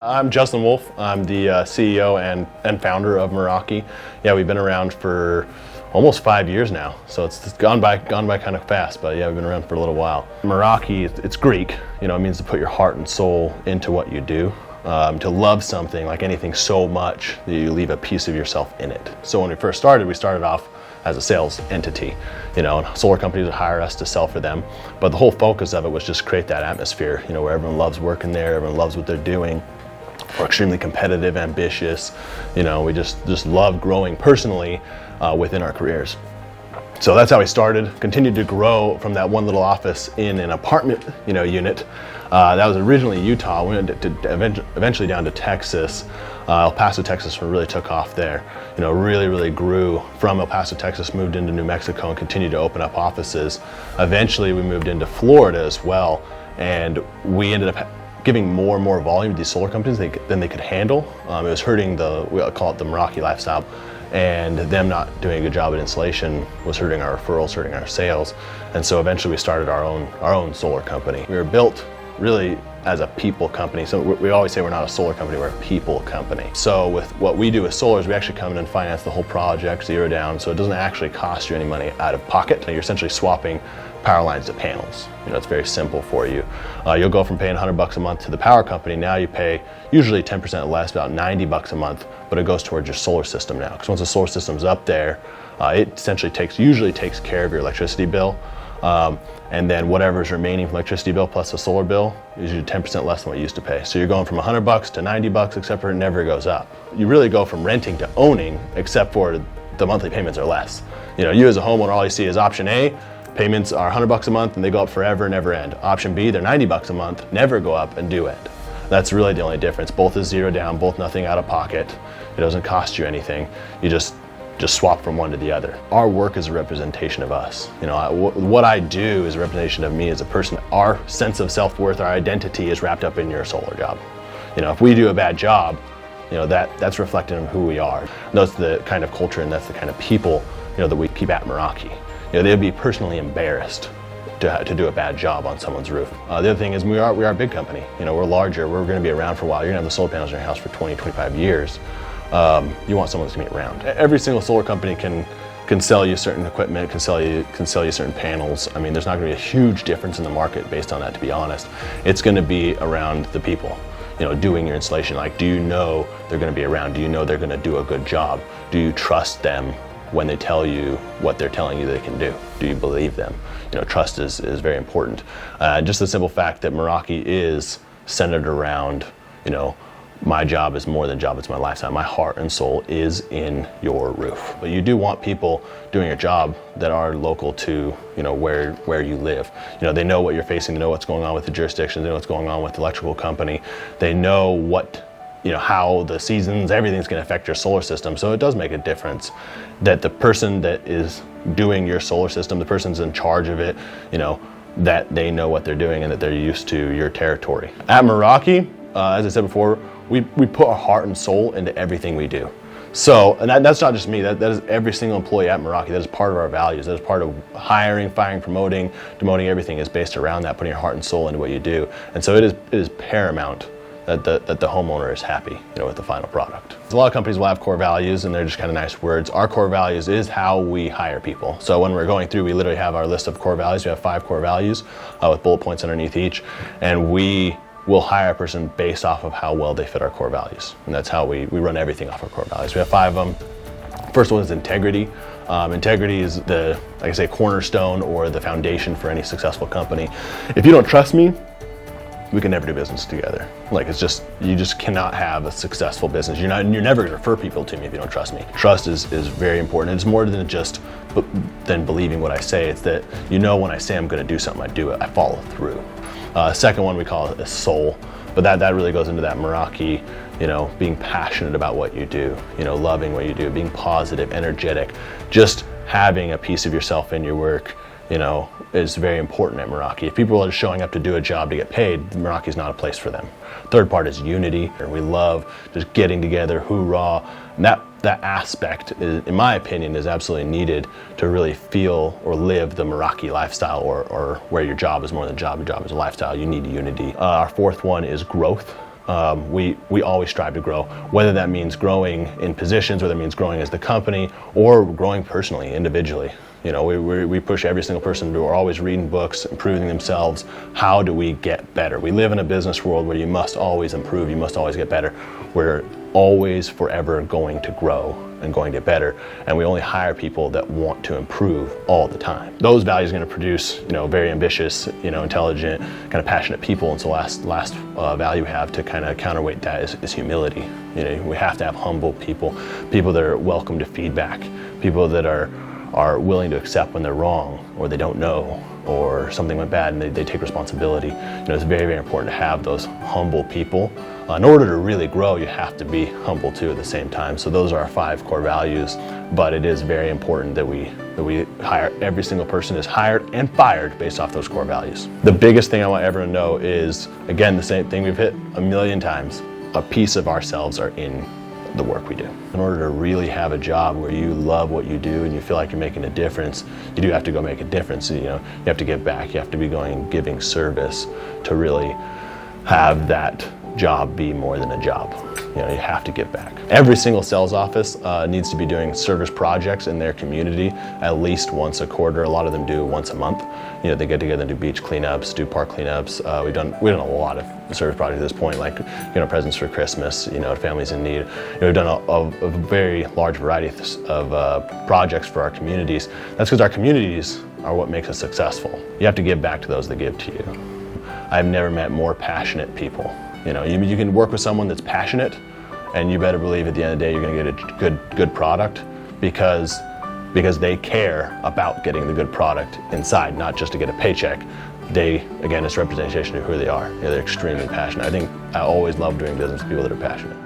I'm Justin Wolf. I'm the CEO and founder of Meraki. Yeah, we've been around for almost 5 years now, so it's gone by kind of fast, but yeah, we've been around for a little while. Meraki, it's Greek, it means to put your heart and soul into what you do. To love something, like anything, so much that you leave a piece of yourself in it. So when we started off as a sales entity, and solar companies would hire us to sell for them. But the whole focus of it was just create that atmosphere, where everyone loves working there, everyone loves what they're doing. We're extremely competitive, ambitious. We just love growing personally within our careers. So that's how we started. Continued to grow from that one little office in an apartment, unit. That was originally Utah. We went to eventually down to Texas. El Paso, Texas, really took off there. Really grew from El Paso, Texas, moved into New Mexico and continued to open up offices. Eventually we moved into Florida as well, and we ended up giving more and more volume to these solar companies than they could handle. It was hurting we call it the Meraki lifestyle, and them not doing a good job at installation was hurting our referrals, hurting our sales. And so eventually we started our own solar company. We were built really as a people company. So we always say we're not a solar company, we're a people company. So with what we do with solar is we actually come in and finance the whole project, zero down, so it doesn't actually cost you any money out of pocket. You're essentially swapping power lines to panels. It's very simple for you. You'll go from paying $100 a month to the power company. Now you pay usually 10% less, about $90 a month, but it goes towards your solar system now. Because once the solar system's up there, it essentially usually takes care of your electricity bill. And then whatever's remaining from electricity bill plus the solar bill is usually 10% less than what you used to pay. So you're going from $100 to $90, except for it never goes up. You really go from renting to owning, except for the monthly payments are less. You as a homeowner, all you see is option A, payments are $100 a month and they go up forever, never end. Option B, they're $90 a month, never go up and do end. That's really the only difference. Both is zero down, both nothing out of pocket. It doesn't cost you anything. You just swap from one to the other. Our work is a representation of us. What I do is a representation of me as a person. Our sense of self-worth, our identity is wrapped up in your solar job. If we do a bad job, that's reflected in who we are. That's the kind of culture and that's the kind of people, that we keep at Meraki. They'd be personally embarrassed to do a bad job on someone's roof. The other thing is we are a big company. We're larger. We're going to be around for a while. You're going to have the solar panels in your house for 20, 25 years. You want someone that's going to be around. Every single solar company can sell you certain equipment, can sell you certain panels. There's not going to be a huge difference in the market based on that, to be honest. It's going to be around the people, doing your installation. Like, do you know they're going to be around? Do you know they're going to do a good job? Do you trust them when they tell you what they're telling you they can do? Do you believe them? Trust is very important. Just the simple fact that Meraki is centered around, my job is more than job, it's my lifestyle. My heart and soul is in your roof. But you do want people doing your job that are local to, where you live. They know what you're facing, they know what's going on with the jurisdiction, they know what's going on with the electrical company. They know how the seasons, everything's gonna affect your solar system. So it does make a difference that the person that is doing your solar system, the person's in charge of it, that they know what they're doing and that they're used to your territory. At Meraki, as I said before, we put our heart and soul into everything we do. So, and that's not just me, that is every single employee at Meraki. That is part of our values. That is part of hiring, firing, promoting, demoting. Everything is based around that, putting your heart and soul into what you do. And so it is paramount that the homeowner is happy, with the final product. A lot of companies will have core values and they're just kind of nice words. Our core values is how we hire people. So when we're going through, we literally have our list of core values. We have 5 core values with bullet points underneath each. And we will hire a person based off of how well they fit our core values. And that's how we run everything off our core values. We have 5 of them. First one is integrity. Integrity is the cornerstone or the foundation for any successful company. If you don't trust me, we can never do business together. You just cannot have a successful business. You're never gonna refer people to me if you don't trust me. Trust is very important. It's more than just believing what I say. It's that when I say I'm gonna do something, I do it, I follow through. Second one we call it soul, but that really goes into that Meraki, being passionate about what you do, loving what you do, being positive, energetic, just having a piece of yourself in your work, is very important at Meraki. If people are just showing up to do a job to get paid, Meraki is not a place for them. Third part is unity. We love just getting together, hoorah. And that aspect, in my opinion, is absolutely needed to really feel or live the Meraki lifestyle, or where your job is more than a job, your job is a lifestyle. You need unity. Our fourth one is growth. we always strive to grow, whether that means growing in positions, whether that means growing as the company, or growing personally, individually. You know, we push every single person. We're always reading books, improving themselves. How do we get better? We live in a business world where you must always improve, you must always get better. We're always forever going to grow and going to get better, and we only hire people that want to improve all the time. Those values are going to produce, you know, very ambitious, you know, intelligent, kind of passionate people. And so last value we have to kind of counterweight that is humility. You know, we have to have humble people, people that are welcome to feedback, people that are willing to accept when they're wrong, or they don't know, or something went bad and they take responsibility. You know, it's very, very important to have those humble people. In order to really grow, you have to be humble too at the same time. So those are our 5 core values, but it is very important that we hire, every single person is hired and fired based off those core values. The biggest thing I want everyone to know is, again, the same thing we've hit a million times, a piece of ourselves are in the work we do. In order to really have a job where you love what you do and you feel like you're making a difference, you do have to go make a difference. You know, you have to give back. You have to be giving service to really have that job be more than a job. You know, you have to give back. Every single sales office needs to be doing service projects in their community at least once a quarter. A lot of them do once a month. You know, they get together and do beach cleanups, do park cleanups. We've done a lot of service projects at this point, like, you know, presents for Christmas, you know, families in need. You know, we've done a very large variety of projects for our communities. That's because our communities are what makes us successful. You have to give back to those that give to you. I've never met more passionate people. You know, you can work with someone that's passionate, and you better believe at the end of the day you're going to get a good product because they care about getting the good product inside, not just to get a paycheck. Again, it's representation of who they are. You know, they're extremely passionate. I always love doing business with people that are passionate.